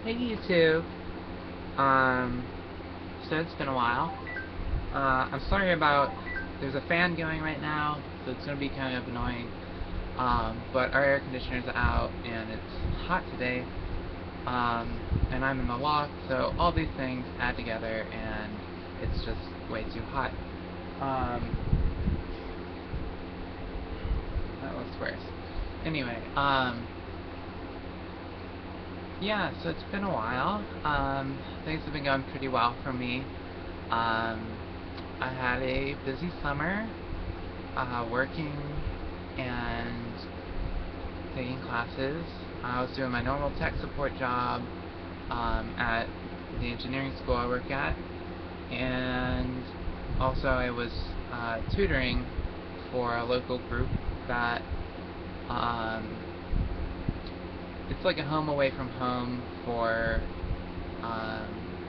Hey YouTube. Um, so it's been a while. I'm sorry about, there's a fan going right now, so it's going to be kind of annoying. But our air conditioner's out and it's hot today. And I'm in the loft, so all these things add together and it's just way too hot. Um, that looks worse. Anyway, yeah, so it's been a while. Things have been going pretty well for me. Um, I had a busy summer, working and taking classes. I was doing my normal tech support job at the engineering school I work at, and also I was tutoring for a local group that um, it's like a home away from home for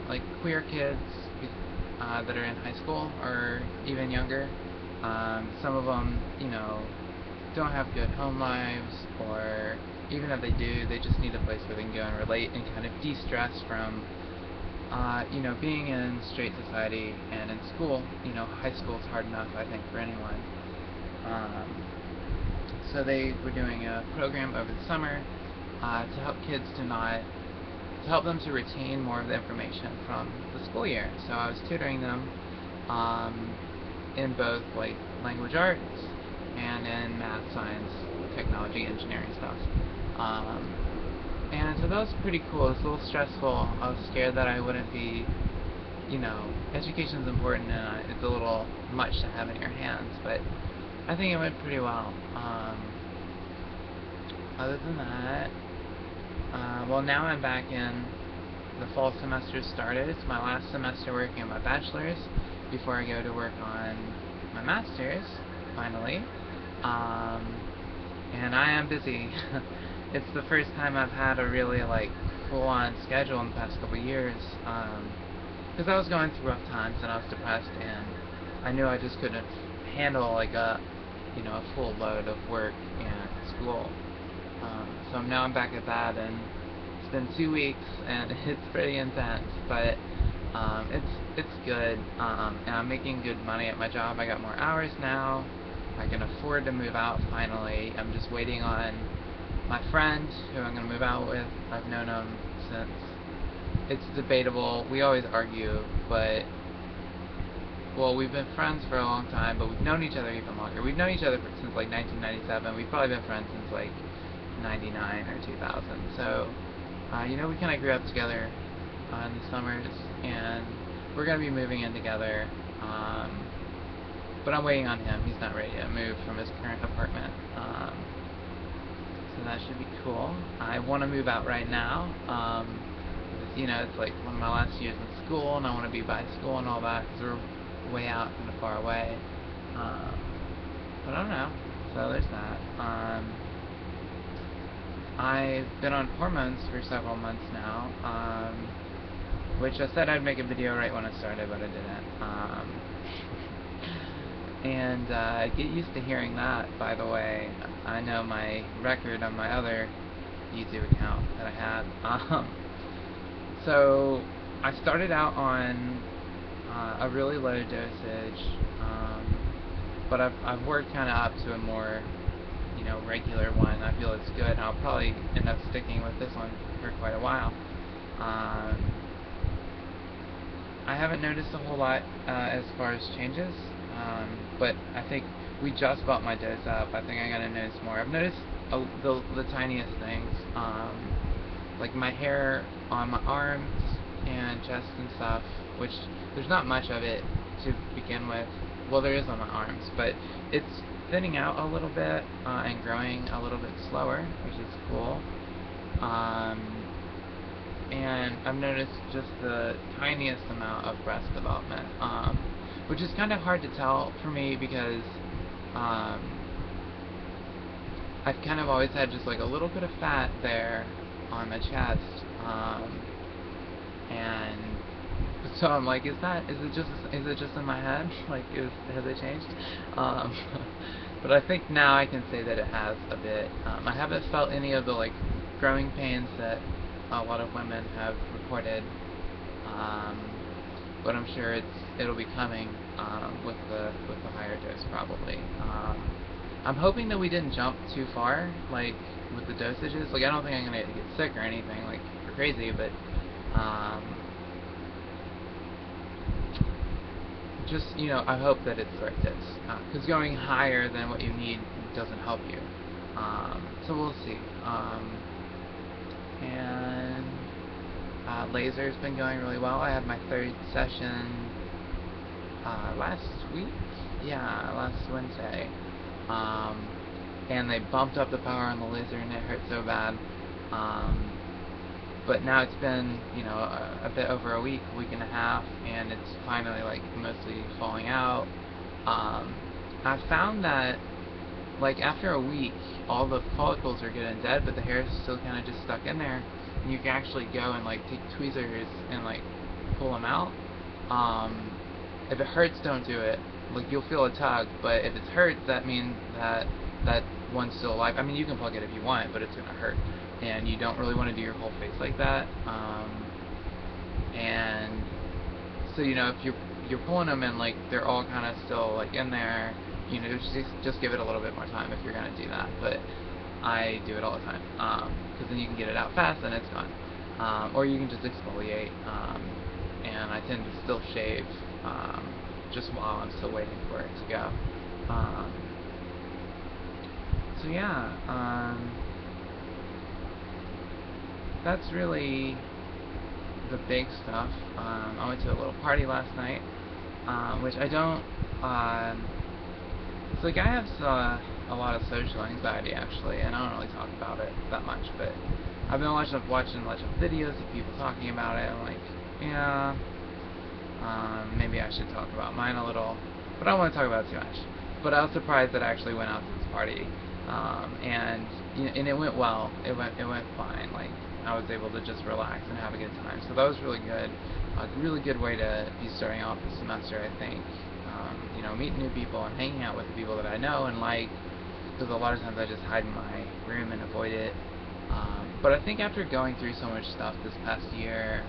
like queer kids that are in high school or even younger. Some of them, don't have good home lives, or even if they do, they just need a place where they can go and relate and kind of de-stress from, being in straight society and in school. High school is hard enough, I think, for anyone. Um, so they were doing a program over the summer to help kids to help them to retain more of the information from the school year. So I was tutoring them um, in both like language arts and in math, science, technology, engineering stuff. Um, and so that was pretty cool. It was a little stressful. I was scared that I wouldn't be, education is important and it's a little much to have in your hands, but I think it went pretty well. Other than that, well, now I'm back in, the fall semester started. It's my last semester working on my bachelor's before I go to work on my master's, finally. Um, and I am busy. It's the first time I've had a really like full-on schedule in the past couple of years, because I was going through rough times and I was depressed, and I knew I just couldn't handle like a full load of work and school. So now I'm back at that, and it's been 2 weeks, and it's pretty intense, but it's good, and I'm making good money at my job. I got more hours now. I can afford to move out finally. I'm just waiting on my friend who I'm going to move out with. I've known him since, it's debatable. We always argue, but, well, we've been friends for a long time, but we've known each other even longer. We've known each other since like 1997. We've probably been friends since like 99 or 2000. So, we kind of grew up together in the summers, and we're going to be moving in together. But I'm waiting on him. He's not ready to move from his current apartment. So that should be cool. I want to move out right now. It's like one of my last years in school, and I want to be by school and all that, because we're way out and far away. Um, but I don't know. So there's that. I've been on hormones for several months now, which I said I'd make a video right when I started, but I didn't. And get used to hearing that, by the way. I know my record on my other YouTube account that I had. So I started out on a really low dosage, but I've worked kind of up to a more regular one. I feel it's good. I'll probably end up sticking with this one for quite a while. I haven't noticed a whole lot as far as changes, but I think we just bought my dose up. I think I'm gonna notice more. I've noticed the tiniest things, like my hair on my arms and chest and stuff, which there's not much of it to begin with. Well, there is on my arms, but it's thinning out a little bit and growing a little bit slower, which is cool. And I've noticed just the tiniest amount of breast development, which is kind of hard to tell for me because I've kind of always had just like a little bit of fat there on my chest, and so I'm like, is it just in my head? Like, has it changed? Um, but I think now I can say that it has a bit. I haven't felt any of the like growing pains that a lot of women have reported, um, but I'm sure it'll be coming with the higher dose probably. I'm hoping that we didn't jump too far, like with the dosages. Like I don't think I'm gonna get sick or anything like crazy, but just I hope that it's the right dose, because going higher than what you need doesn't help you. So we'll see. And laser's been going really well. I had my third session last week. Yeah, last Wednesday. Um, and they bumped up the power on the laser, and it hurt so bad. But now it's been, a bit over a week and a half, and it's finally like mostly falling out. I found that like after a week, all the follicles are good and dead, but the hair is still kind of just stuck in there, and you can actually go and like take tweezers and like pull them out. If it hurts, don't do it. Like you'll feel a tug, but if it hurts, that means that one's still alive. I mean, you can plug it if you want, but it's gonna hurt, and you don't really want to do your whole face like that. And so if you're pulling them and like they're all kind of still like in there, just give it a little bit more time if you're gonna do that. But I do it all the time, because then you can get it out fast and it's gone. Or you can just exfoliate, and I tend to still shave just while I'm still waiting for it to go. So yeah, that's really the big stuff. I went to a little party last night, which I don't. It's like I have a lot of social anxiety actually, and I don't really talk about it that much. But I've been watching a bunch of videos of people talking about it. I'm like, yeah, maybe I should talk about mine a little, but I don't want to talk about it too much. But I was surprised that I actually went out to this party, and it went well. It went fine. Like I was able to just relax and have a good time. So that was really good. A really good way to be starting off the semester, I think. Meeting new people and hanging out with the people that I know and like. Because a lot of times I just hide in my room and avoid it. But I think after going through so much stuff this past year,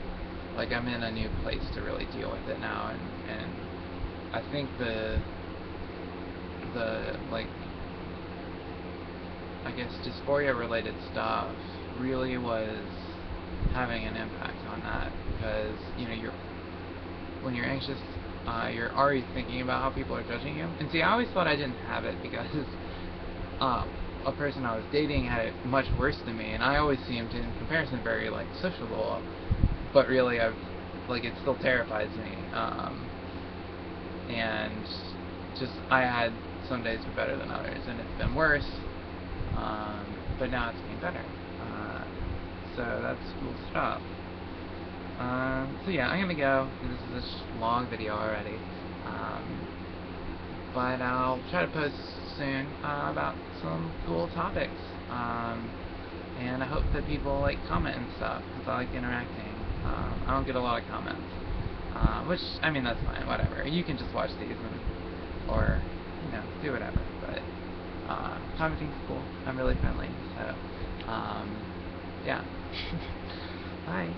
like I'm in a new place to really deal with it now, and I think the like I guess dysphoria related stuff really was having an impact on that, because when you're anxious, you're already thinking about how people are judging you. And see, I always thought I didn't have it because a person I was dating had it much worse than me, and I always seemed, in comparison, very like sociable. But really, it still terrifies me. And just I had some days were better than others, and it's been worse. But now it's getting better. So that's cool stuff. So yeah, I'm gonna go. This is a long video already. But I'll try to post soon about some cool topics. And I hope that people like comment and stuff, because I like interacting. I don't get a lot of comments, which I mean that's fine. Whatever. You can just watch these or do whatever. But commenting's cool. I'm really friendly. So yeah. Bye.